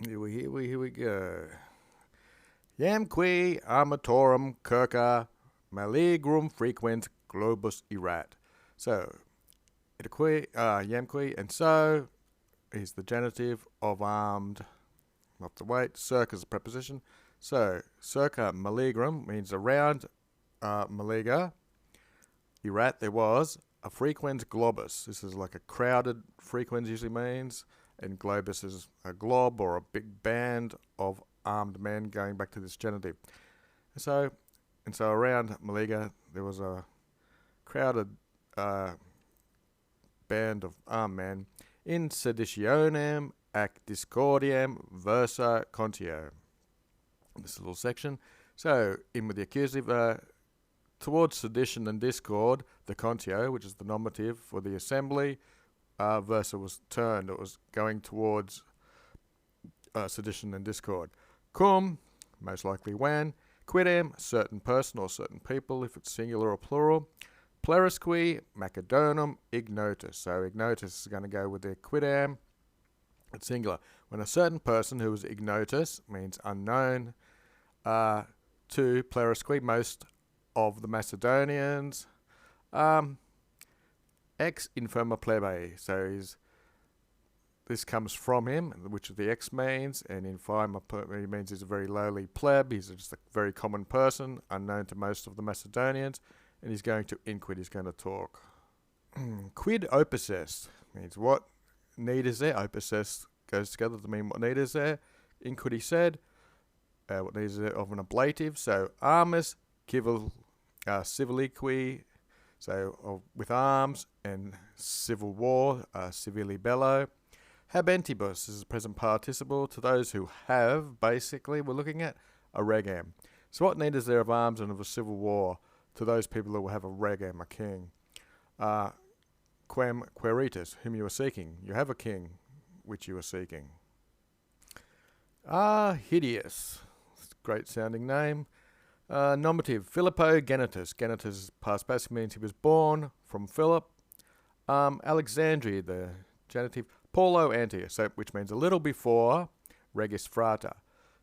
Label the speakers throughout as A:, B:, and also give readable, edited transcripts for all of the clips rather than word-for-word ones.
A: Here we go. Iamque armatorum circa maligrum frequent globus erat. So, iamque, and so is the genitive of armed, not the weight. Circa is a preposition. So, circa maligrum means around maliga. Erat, there was a frequent globus. This is like a crowded frequens usually means, and globus is a glob or a big band of armed men, going back to this genitive. So around Maliga there was a crowded band of armed men in seditionem ac discordiam versa contio. This little section. So in with the accusative, towards sedition and discord, the contio, which is the nominative for the assembly, versa was turned. It was going towards sedition and discord. Cum, most likely when. Quidem, certain person or certain people, if it's singular or plural. Plerisque, Macedonum, ignotus. So ignotus is going to go with the quidem. It's singular. When a certain person who is ignotus, means unknown, to plerisque, most of the Macedonians, ex infirma plebe. So this comes from him, which the ex means, and infirma means he's a very lowly pleb. He's just a very common person, unknown to most of the Macedonians, and he's going to inquid. He's going to talk. Quid opus est means what need is there. Opus est goes together to mean what need is there. Inquid, he said, what need is there of an ablative. So armus civilique, so with arms, and civil war, civili bello. Habentibus is a present participle, to those who have. Basically, we're looking at a regem. So what need is there of arms and of a civil war to those people who will have a regem, a king? Quem queritus, whom you are seeking. You have a king, which you are seeking. Hideous, great sounding name. Nominative, Philippo genitus. Genitus past passive means he was born from Philip. Alexandri, the genitive. Paulo Antius, so, which means a little before regis frata.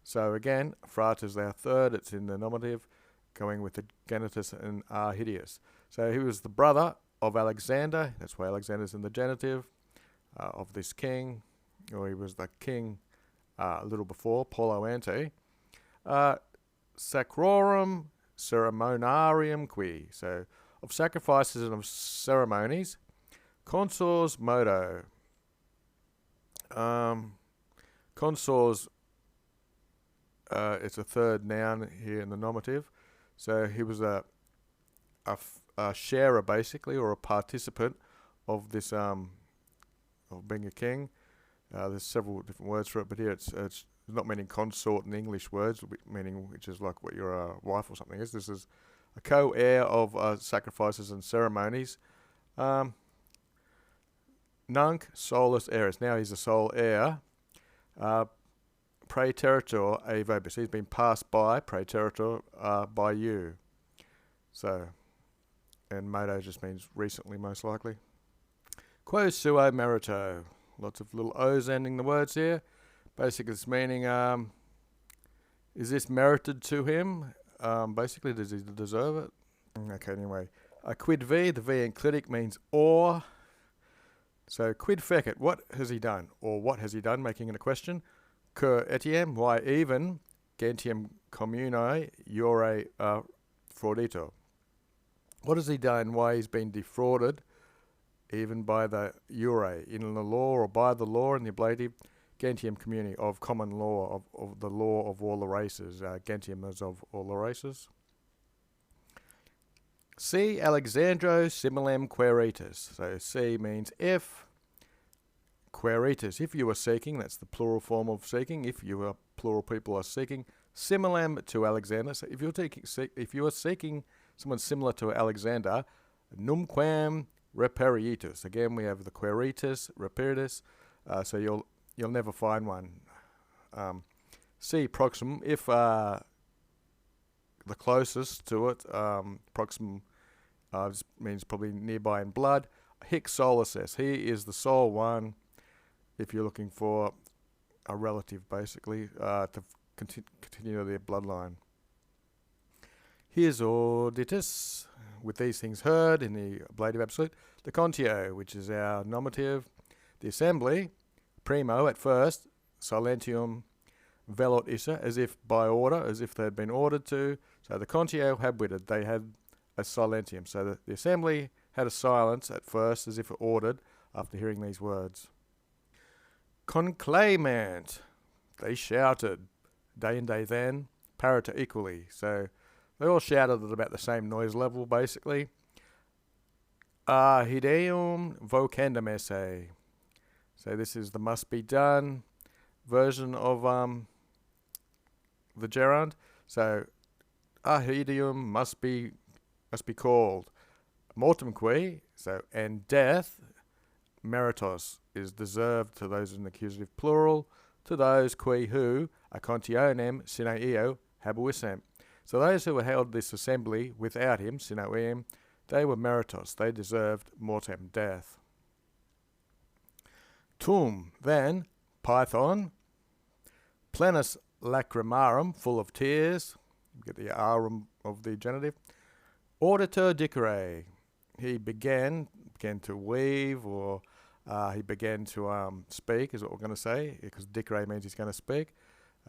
A: So again, frata is our third. It's in the nominative, going with the genitus and hideous. So he was the brother of Alexander. That's why Alexander's in the genitive, of this king, or he was the king a little before, Paulo Anti. Sacrorum ceremonarium qui, so of sacrifices and of ceremonies. Consors modo. Consors, it's a third noun here in the nominative. So he was a sharer, basically, or a participant of this, of being a king. There's several different words for it, but here it's not meaning consort in English words, meaning which is like what your wife or something is. This is a co-heir of sacrifices and ceremonies. Nunc solus heiress. Now he's a sole heir. Praeteritor a vobis. He's been passed by, praeteritor, by you. So, and modo just means recently, most likely. Quo suo merito. Lots of little O's ending the words here. Basically, it's meaning, is this merited to him? Basically, does he deserve it? Okay, anyway. Quid v, the v in clitic means or. So, quid fecit, what has he done? Or what has he done, making it a question. Cur etiam, why even, gentium communi, iure fraudito. What has he done, why he's been defrauded, even by the iure, in the law or by the law, in the ablative, gentium communi, of common law, of the law of all the races. Gentium is of all the races. C. Alexandro similem queritus. So C means if. Queritus, if you are seeking, that's the plural form of seeking. If you are plural people are seeking, similem to Alexander. So if you are seeking someone similar to Alexander, numquam reperitus. Again, we have the queritus, reperitus. So you'll never find one. C. Proximum, if the closest to it, proximum means probably nearby in blood. Hic solus est. He is the sole one. If you're looking for a relative, basically, to continue their bloodline. Here's auditus, with these things heard in the ablative absolute, the contio, which is our nominative, the assembly, primo at first, silentium velut issa, as if by order, as if they had been ordered to. So the contio habuit, they had a silentium. So the assembly had a silence at first, as if ordered, after hearing these words. Conclamant, they shouted, day and day then, parita equally. So they all shouted at about the same noise level, basically. Hideum vocandum esse. So this is the must be done version of the gerund. So ahidium must be called. Mortem qui, so and death, meritos, is deserved to those in accusative plural, to those qui who a contionem sine eo habuissem. So those who held this assembly without him, sine iem, they were meritos, they deserved mortem, death. Tum, then, Python, plenus lacrimarum, full of tears, you get the arum of the genitive, auditor dicere, he began to weave, or he began to speak, is what we're going to say, because dicere means he's going to speak.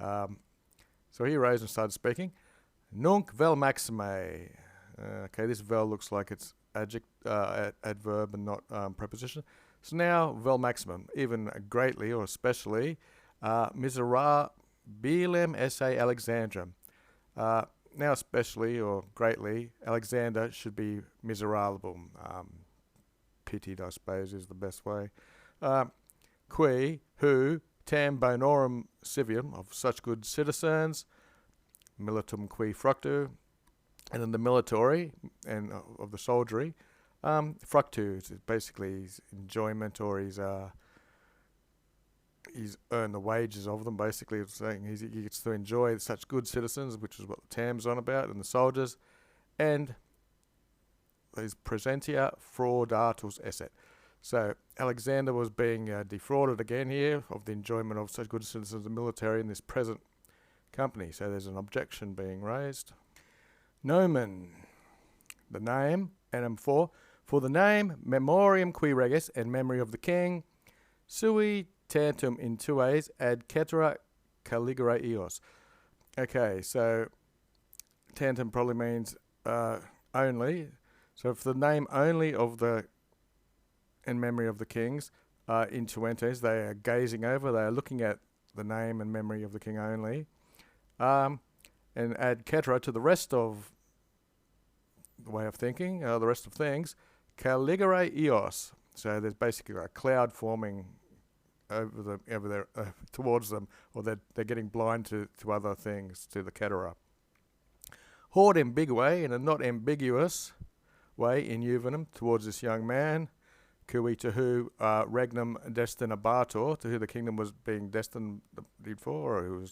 A: So he rose and started speaking. Nunc vel maxime. Okay, this vel looks like it's adverb and not preposition. So now vel maximum, even greatly or especially, miserabilem esse Alexandrum. Now especially or greatly, Alexander should be miserable. Pitied, I suppose, is the best way. Qui, who, tam bonorum civium, of such good citizens, militum qui fructu, and in the military and of the soldiery, fructus is basically his enjoyment, or he's earned the wages of them. Basically, it's saying he gets to enjoy such good citizens, which is what the tam's on about, and the soldiers, and these presentia fraudatus esset. So Alexander was being defrauded again here of the enjoyment of such good citizens of the military in this present company. So there's an objection being raised. Nomen, the name, and for the name, memoriam qui regis, and memory of the king, sui tantum in tues ad cetera caligere eos. Okay, so tantum probably means only. So for the name only of the, in memory of the kings, in tuentes, they are gazing over, they are looking at the name and memory of the king only. And add cetera to the rest of the way of thinking, the rest of things, caligere eos. So there's basically a cloud forming over there towards them, or they're getting blind to other things, to the cetera. Hord ambigue, in a not ambiguous way, in juvenum, towards this young man, cui to who regnum destinabator, to who the kingdom was being destined for, or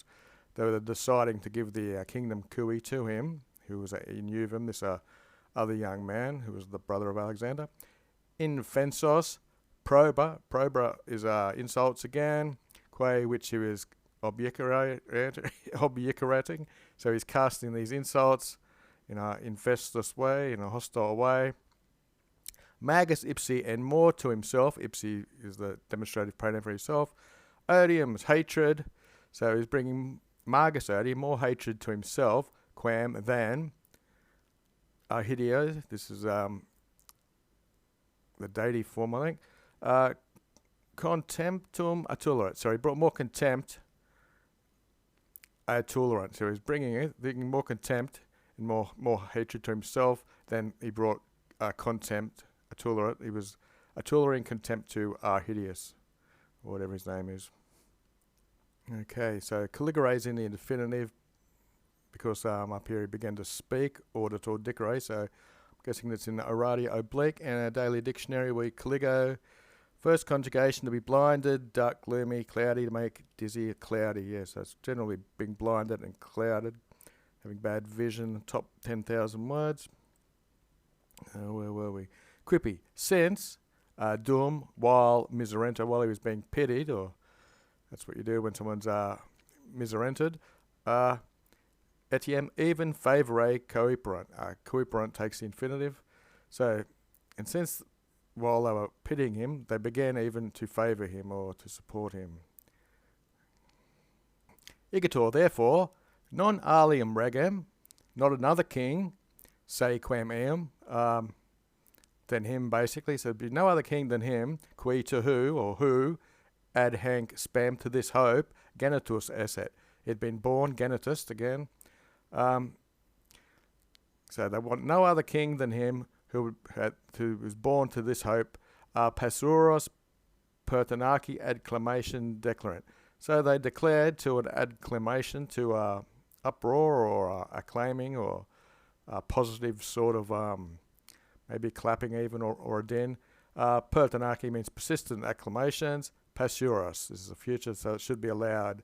A: they were deciding to give the kingdom cui to him, who was in juvum, this other young man, who was the brother of Alexander. Infensos, proba is insults again, qua which he was objecurating, so he's casting these insults in an infestus way, in a hostile way. Magus ipsi, and more to himself, ipsi is the demonstrative pronoun for himself. Odium is hatred, so he's bringing magus odium, more hatred to himself, quam than hideo, this is the dative form, I think. Contemptum attulerant, so he brought more contempt attulerant, so he's bringing more contempt and more hatred to himself than he brought contempt attulerant. He was attulering contempt to Hideus, or whatever his name is. Okay, so caligere is in the infinitive because up here he began to speak, auditor dicere, so I'm guessing that's in the Oradia oblique, and our daily dictionary we caligo, first conjugation to be blinded, dark, gloomy, cloudy, to make dizzy, cloudy. Yes, that's generally being blinded and clouded, having bad vision. Top 10,000 words. Where were we? Quippy, since dum, while miserento, while he was being pitied or That's what you do when someone's miserented. Etiam even favore coeperant. Coeperant takes the infinitive. So, and since while they were pitying him, they began even to favour him or to support him. Igator, therefore, non alium regem, not another king, se quem eum, than him, basically. So there'd be no other king than him, qui to who, or who, ad hanc spam to this hope, genitus esset. He'd been born, genitus again. So they want no other king than him who was born to this hope, passuros pertinaci adclamation declarant. So they declared to an adclamation, to uproar or acclaiming or a positive sort of maybe clapping even or a din. Pertinaci means persistent acclamations. Passuros, this is a future, so it should be allowed.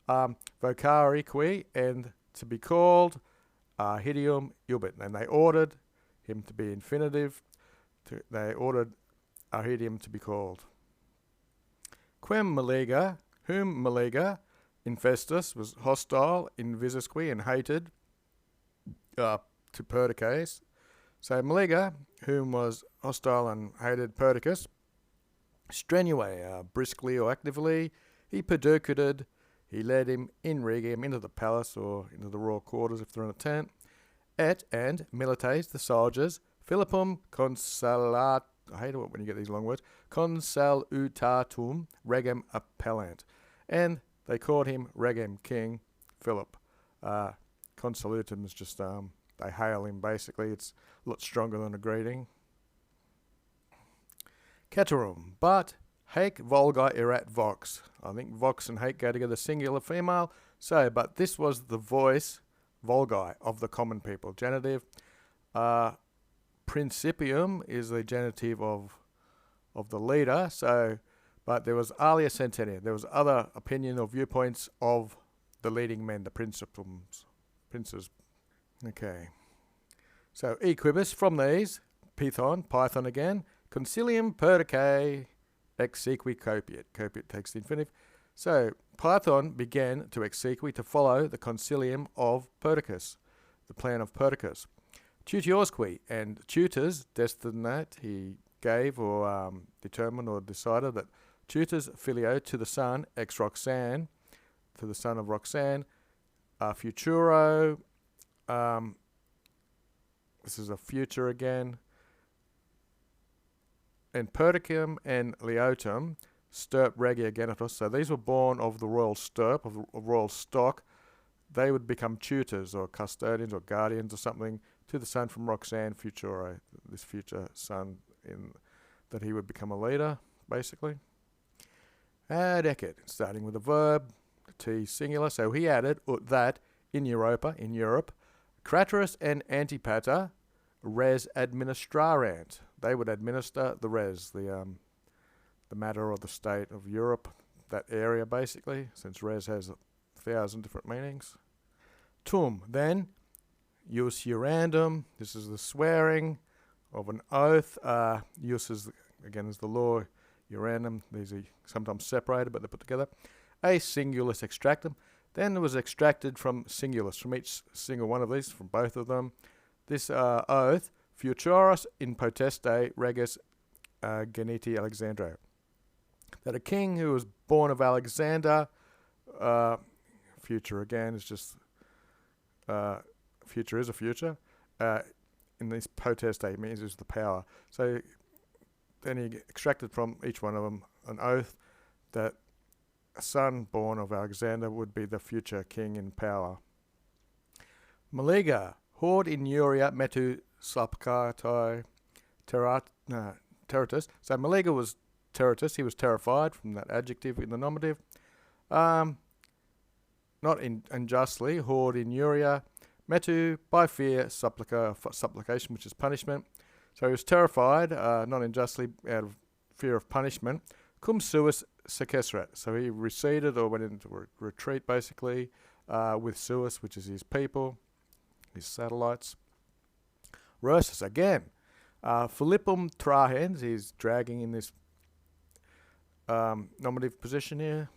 A: Vocari qui, and to be called hidium ubit. And they ordered him to be infinitive. They ordered Arhidium to be called. Quem maliga, whom maliga, infestus, was hostile in visisque and hated to Perdiccas. So maliga, whom was hostile and hated Perdiccas, strenue, briskly or actively, he perducated, he led him in regium into the palace or into the royal quarters if they're in a tent, and milites, the soldiers, Philippum consulat, I hate it when you get these long words, consulutatum regem appellant. And they called him regem king Philip. Consulutum is just, they hail him basically. It's a lot stronger than a greeting. Ceterum, but haec vulgar erat vox. I think vox and haec go together, singular female. So, but this was the voice, vulgi, of the common people. Genitive. Principium is the genitive of the leader. So, but there was alia centennia. There was other opinion or viewpoints of the leading men, the principums, princes. Okay. So, equibus from these, Python again, concilium perdicae exequi copiat. Copiat takes the infinitive. So, Python began to exequi, to follow the concilium of Perdiccas, the plan of Perdiccas. Tutiorsque, and tutors destined that he gave or determined or decided that tutors filio to the son, ex Roxanne, to the son of Roxanne, futuro, this is a future again, and Perdicum and Leotum, stirp regia genitus. So these were born of the royal stirp, of royal stock. They would become tutors or custodians or guardians or something to the son from Roxanne Futuro, this future son, that he would become a leader, basically. Ad ecit, starting with a verb, the T singular. So he added that in Europa, in Europe, Craterus and Antipater res administrarant. They would administer the res, the matter or the state of Europe, that area basically, since res has 1,000 different meanings. Tum, then, jus jurandum, this is the swearing of an oath. Jus is, again, is the law. Jurandum, these are sometimes separated, but they're put together. A singulus extractum. Then it was extracted from singulus, from each single one of these, from both of them. This oath, futuros in poteste regis geniti Alexandro. That a king who was born of Alexander, future again is just, future is a future. In this poteste means is the power. So then he extracted from each one of them an oath that a son born of Alexander would be the future king in power. Maliga, hord in Uria metu slapkatai terratus. So Maliga was terratus, he was terrified from that adjective in the nominative. Not unjustly, hord in Uria metu, by fear, supplication, which is punishment. So he was terrified, not unjustly, out of fear of punishment. Cum suis sequestrat. So he receded or went into retreat, basically, with suis, which is his people, his satellites. Rufus, again. Philippum trahens, he's dragging in this nominative position here.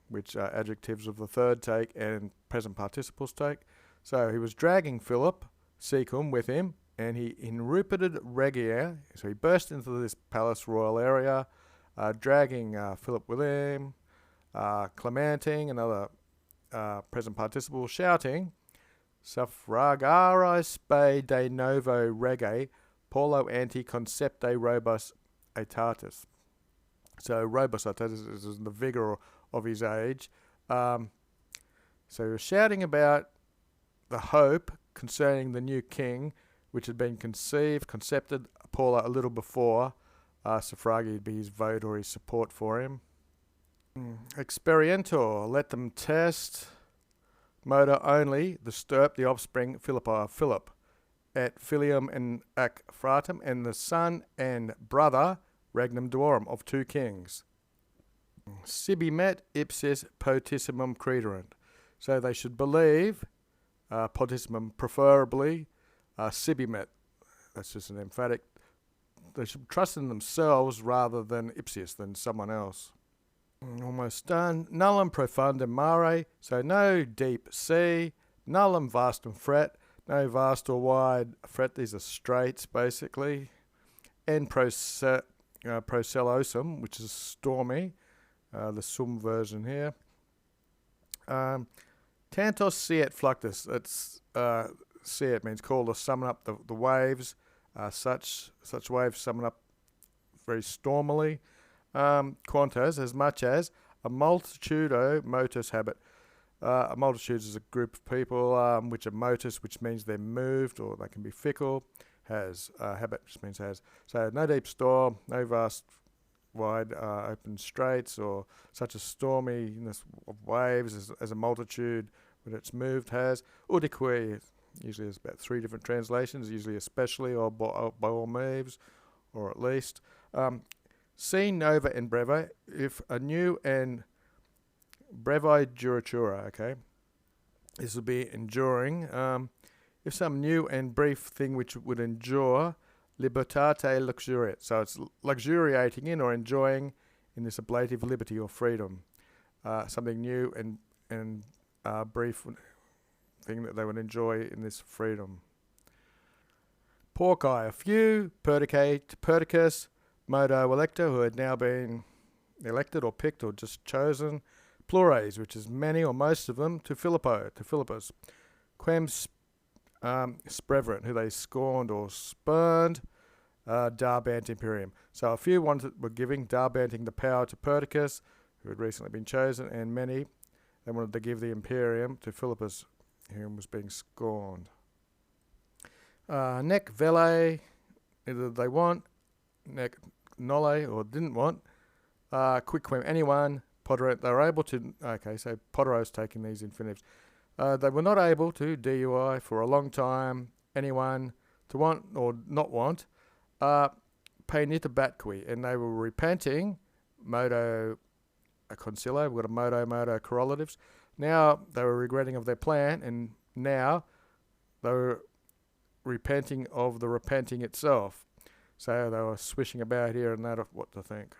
A: which are adjectives of the third take and present participles take. So he was dragging Philip Secum with him, and he inrupited regia, so he burst into this palace royal area, dragging Philip with him, clementing, another present participle, shouting, suffragaris spe de novo rege, Paulo anti concepte robus aetatis. So robus aetatis is the vigour of his age. So he was shouting about the hope concerning the new king, which had been concepted Paulo a little before. Suffragi would be his vote or his support for him. Experientor, let them test. Modo only, the stirp, the offspring, Philippi of Philip, et filium and ac fratem, and the son and brother, regnum duorum, of two kings. Sibi met ipsis potissimum crederant. So they should believe, potissimum preferably, sibi met, that's just an emphatic, they should trust in themselves rather than ipsius, than someone else. Almost done. Nullum profundum mare, so no deep sea. Nullum vastum fret, no vast or wide fret. These are straits, basically. And procellosum, which is stormy, the sum version here. Tantos siet fluctus, that's siet means call or summon up the waves. Such waves summon up very stormily. Quantos, as much as a multitudo motus habet. A multitude is a group of people which are motus, which means they're moved or they can be fickle. Has habet, which means has. So no deep storm, no vast wide open straits, or such a storminess of waves as a multitude when it's moved has. Udique, usually there's about 3 different translations, usually especially or by all moves, or at least. Si nova and breve, if a new and brevi duratura, okay, this will be enduring. If some new and brief thing which would endure, libertate luxuriat, so it's luxuriating in or enjoying in this ablative liberty or freedom. Something new and brief thing that they would enjoy in this freedom. Porcae, a few, perdicae to Perdiccas, modo elector, who had now been elected or picked or just chosen, plures, which is many or most of them, to Philippus, quem spreverant, who they scorned or spurned, darbant imperium. So a few were giving, darbanting the power to Perdiccas, who had recently been chosen, and many, they wanted to give the imperium to Philippus, whom was being scorned. Nec velle, either they want, nec nolle, or didn't want, quicquem anyone, poderant, they were able to, okay, so poderos taking these infinitives. They were not able to, DUI, for a long time, anyone, to want or not want, penita batqui, and they were repenting, modo concilio, we've got a modo correlatives. Now they were regretting of their plan, and now they were repenting of the repenting itself. So they were swishing about here and that of what to think.